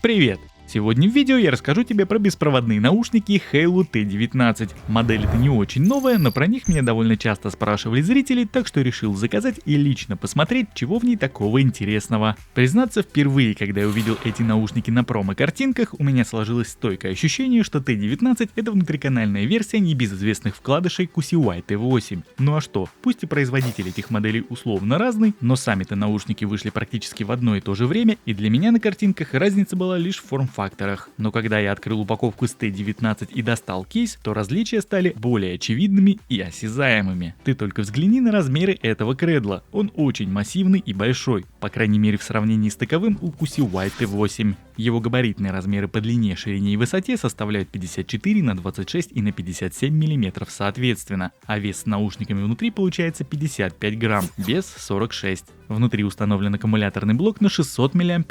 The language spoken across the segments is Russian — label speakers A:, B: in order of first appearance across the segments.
A: Привет! Сегодня в видео я расскажу тебе про беспроводные наушники Halo T19. Модель эта не очень новая, но про них меня довольно часто спрашивали зрители, так что решил заказать и лично посмотреть, чего в ней такого интересного. Признаться, впервые, когда я увидел эти наушники на промо-картинках, у меня сложилось стойкое ощущение, что T19 это внутриканальная версия небезызвестных вкладышей QCY T8. Ну а что, пусть и производитель этих моделей условно разный, но сами-то наушники вышли практически в одно и то же время, и для меня на картинках разница была лишь в форм-факторах. Но когда я открыл упаковку с T19 и достал кейс, то различия стали более очевидными и осязаемыми. Ты только взгляни на размеры этого кредла. Он очень массивный и большой, по крайней мере в сравнении с таковым у QCY T8. Его габаритные размеры по длине, ширине и высоте составляют 54 на 26 и на 57 мм соответственно, а вес с наушниками внутри получается 55 грамм, без 46. Внутри установлен аккумуляторный блок на 600 мАч,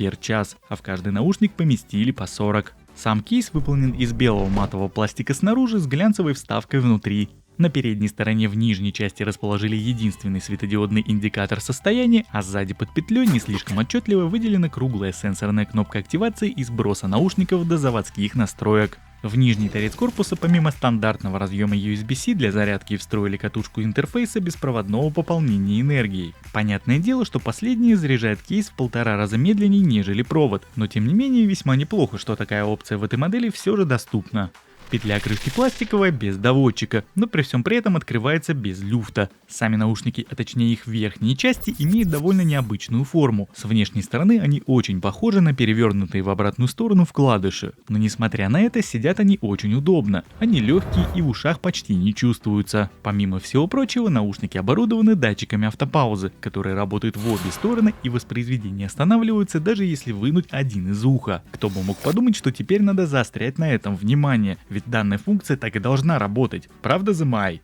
A: а в каждый наушник поместили по 40. Сам кейс выполнен из белого матового пластика снаружи с глянцевой вставкой внутри. На передней стороне в нижней части расположили единственный светодиодный индикатор состояния, а сзади под петлей не слишком отчетливо выделена круглая сенсорная кнопка активации и сброса наушников до заводских настроек. В нижний торец корпуса помимо стандартного разъема USB-C для зарядки встроили катушку интерфейса беспроводного пополнения энергией. Понятное дело, что последнее заряжает кейс в 1,5 раза медленнее, нежели провод, но тем не менее весьма неплохо, что такая опция в этой модели все же доступна. Петля крышки пластиковая, без доводчика, но при всем при этом открывается без люфта. Сами наушники, а точнее их верхние части, имеют довольно необычную форму. С внешней стороны они очень похожи на перевернутые в обратную сторону вкладыши. Но несмотря на это, сидят они очень удобно. Они легкие и в ушах почти не чувствуются. Помимо всего прочего, наушники оборудованы датчиками автопаузы, которые работают в обе стороны и воспроизведение останавливаются, даже если вынуть один из уха. Кто бы мог подумать, что теперь надо заострять на этом внимание, ведь данная функция так и должна работать. Правда, The Mai?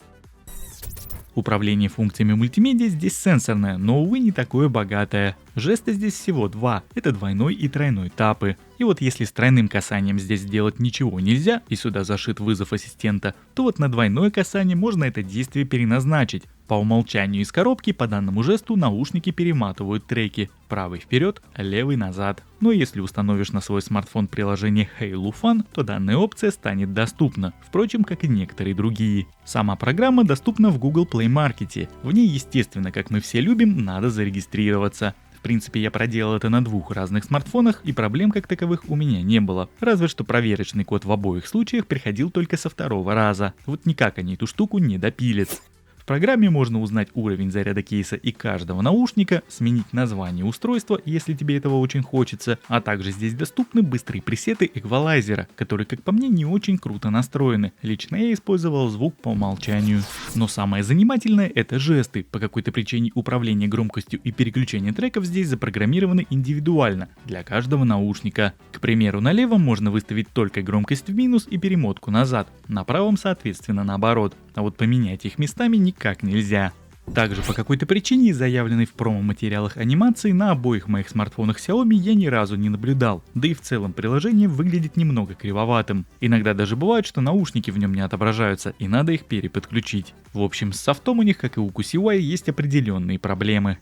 A: Управление функциями мультимедиа здесь сенсорное, но, увы, не такое богатое. Жесты здесь всего два, это двойной и тройной тапы. И вот если с тройным касанием здесь сделать ничего нельзя, и сюда зашит вызов ассистента, то вот на двойное касание можно это действие переназначить. По умолчанию из коробки по данному жесту наушники перематывают треки. Правый вперед, левый назад. Но если установишь на свой смартфон приложение Halo Fun, то данная опция станет доступна, впрочем, как и некоторые другие. Сама программа доступна в Google Play Market. В ней, естественно, как мы все любим, надо зарегистрироваться. В принципе, я проделал это на двух разных смартфонах, и проблем как таковых у меня не было. Разве что проверочный код в обоих случаях приходил только со второго раза. Вот никак они эту штуку не допилят. В программе можно узнать уровень заряда кейса и каждого наушника, сменить название устройства, если тебе этого очень хочется, а также здесь доступны быстрые пресеты эквалайзера, которые, как по мне, не очень круто настроены. Лично я использовал звук по умолчанию. Но самое занимательное — это жесты. По какой-то причине управление громкостью и переключение треков здесь запрограммированы индивидуально, для каждого наушника. К примеру, на левом можно выставить только громкость в минус и перемотку назад, на правом соответственно наоборот, а вот поменять их местами никак нельзя. Также по какой-то причине, заявленной в промо-материалах анимации, на обоих моих смартфонах Xiaomi я ни разу не наблюдал, да и в целом приложение выглядит немного кривоватым. Иногда даже бывает, что наушники в нем не отображаются и надо их переподключить. В общем, с софтом у них, как и у QCY, есть определенные проблемы.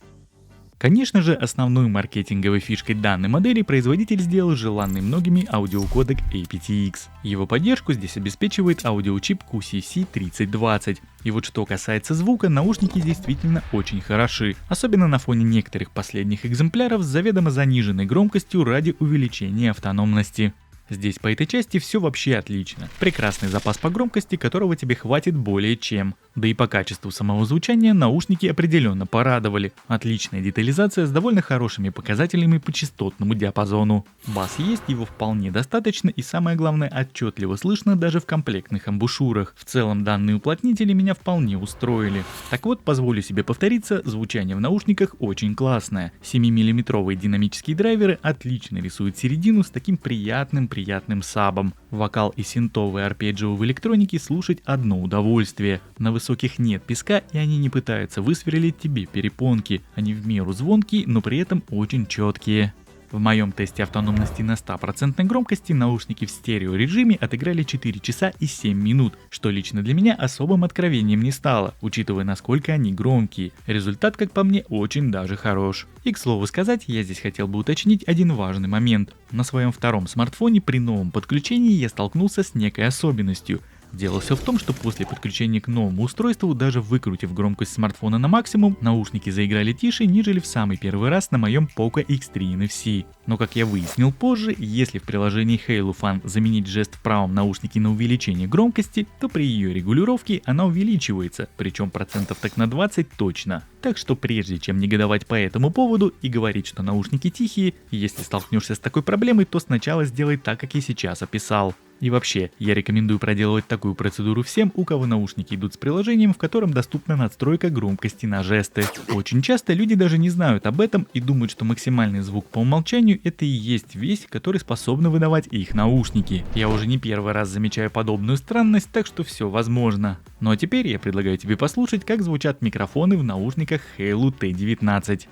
A: Конечно же, основной маркетинговой фишкой данной модели производитель сделал желанный многими аудиокодек aptX. Его поддержку здесь обеспечивает аудиочип QCC3020. И вот что касается звука, наушники действительно очень хороши, особенно на фоне некоторых последних экземпляров с заведомо заниженной громкостью ради увеличения автономности. Здесь по этой части все вообще отлично. Прекрасный запас по громкости, которого тебе хватит более чем. Да и по качеству самого звучания наушники определенно порадовали. Отличная детализация с довольно хорошими показателями по частотному диапазону. Бас есть, его вполне достаточно, и самое главное, отчетливо слышно даже в комплектных амбушюрах. В целом данные уплотнители меня вполне устроили. Так вот, позволю себе повториться, звучание в наушниках очень классное. 7-миллиметровые динамические драйверы отлично рисуют середину с таким приятным сабом. Вокал и синтовые арпеджио в электронике слушать одно удовольствие. На высоких нет песка, и они не пытаются высверлить тебе перепонки. Они в меру звонкие, но при этом очень четкие. В моем тесте автономности на 100% громкости наушники в стереорежиме отыграли 4 часа и 7 минут, что лично для меня особым откровением не стало, учитывая насколько они громкие. Результат, как по мне, очень даже хорош. И к слову сказать, я здесь хотел бы уточнить один важный момент. На своем втором смартфоне при новом подключении я столкнулся с некой особенностью. Дело все в том, что после подключения к новому устройству, даже выкрутив громкость смартфона на максимум, наушники заиграли тише, нежели в самый первый раз на моем Poco X3 NFC. Но как я выяснил позже, если в приложении Halo Fun заменить жест в правом наушнике на увеличение громкости, то при ее регулировке она увеличивается, причем процентов так на 20 точно. Так что прежде чем негодовать по этому поводу и говорить, что наушники тихие, если столкнешься с такой проблемой, то сначала сделай так, как я сейчас описал. И вообще, я рекомендую проделывать такую процедуру всем, у кого наушники идут с приложением, в котором доступна надстройка громкости на жесты. Очень часто люди даже не знают об этом и думают, что максимальный звук по умолчанию это и есть вещь, который способны выдавать их наушники. Я уже не первый раз замечаю подобную странность, так что все возможно. Ну а теперь я предлагаю тебе послушать, как звучат микрофоны в наушниках Halo T19.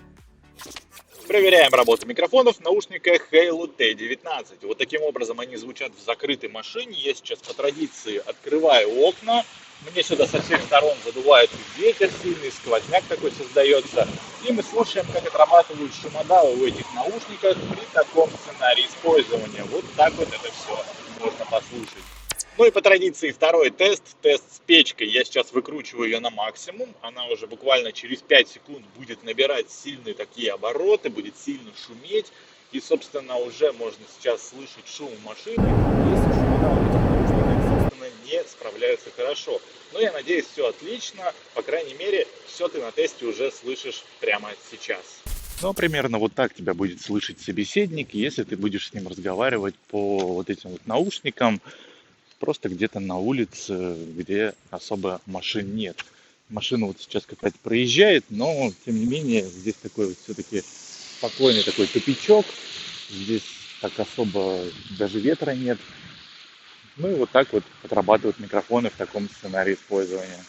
B: Проверяем работу микрофонов в наушниках Halo T19. Вот таким образом они звучат в закрытой машине. Я сейчас по традиции открываю окна. Мне сюда со всех сторон задувает ветер сильный, сквозняк такой создается. И мы слушаем, как отрабатывают шумодавы в этих наушниках при таком сценарии использования. Вот так вот это все можно послушать. Ну и по традиции второй тест с печкой. Я сейчас выкручиваю ее на максимум. Она уже буквально через 5 секунд будет набирать сильные такие обороты, будет сильно шуметь. И, собственно, уже можно сейчас слышать шум машины. Если шумодавы в этих наушниках, собственно, не справляются хорошо. Но я надеюсь, все отлично. По крайней мере, все ты на тесте уже слышишь прямо сейчас. Ну, примерно вот так тебя будет слышать собеседник, если ты будешь с ним разговаривать по вот этим вот наушникам. Просто где-то на улице, где особо машин нет. Машина вот сейчас какая-то проезжает, но тем не менее здесь такой вот все-таки спокойный такой тупичок. Здесь так особо даже ветра нет. Ну и вот так вот отрабатывают микрофоны в таком сценарии использования.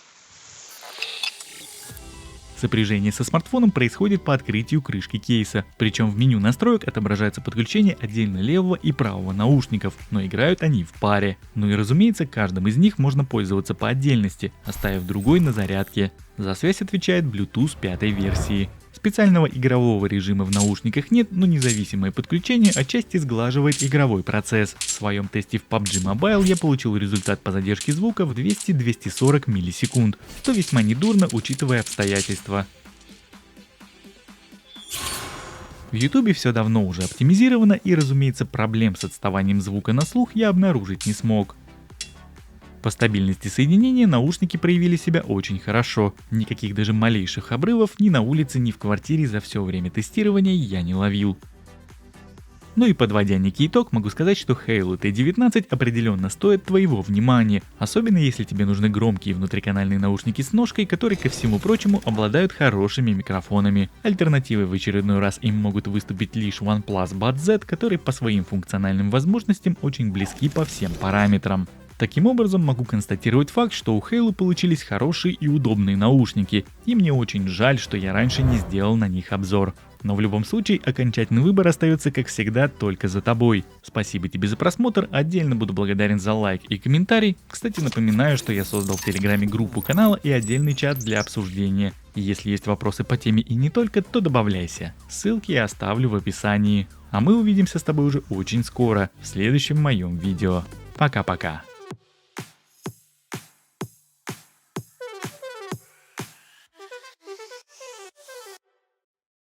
A: Сопряжение со смартфоном происходит по открытию крышки кейса, причем в меню настроек отображается подключение отдельно левого и правого наушников, но играют они в паре. Ну и разумеется, каждым из них можно пользоваться по отдельности, оставив другой на зарядке. За связь отвечает Bluetooth 5 версии. Специального игрового режима в наушниках нет, но независимое подключение отчасти сглаживает игровой процесс. В своем тесте в PUBG Mobile я получил результат по задержке звука в 200-240 миллисекунд, что весьма недурно, учитывая обстоятельства. В YouTube все давно уже оптимизировано и, разумеется, проблем с отставанием звука на слух я обнаружить не смог. По стабильности соединения наушники проявили себя очень хорошо. Никаких даже малейших обрывов ни на улице, ни в квартире за все время тестирования я не ловил. Ну и подводя некий итог, могу сказать, что Halo T19 определенно стоит твоего внимания, особенно если тебе нужны громкие внутриканальные наушники с ножкой, которые, ко всему прочему, обладают хорошими микрофонами. Альтернативой в очередной раз им могут выступить лишь OnePlus Buds Z, которые по своим функциональным возможностям очень близки по всем параметрам. Таким образом, могу констатировать факт, что у Halo получились хорошие и удобные наушники, и мне очень жаль, что я раньше не сделал на них обзор. Но в любом случае, окончательный выбор остается, как всегда, только за тобой. Спасибо тебе за просмотр, отдельно буду благодарен за лайк и комментарий. Кстати, напоминаю, что я создал в Телеграме группу канала и отдельный чат для обсуждения. И если есть вопросы по теме и не только, то добавляйся. Ссылки я оставлю в описании. А мы увидимся с тобой уже очень скоро, в следующем моем видео. Пока-пока.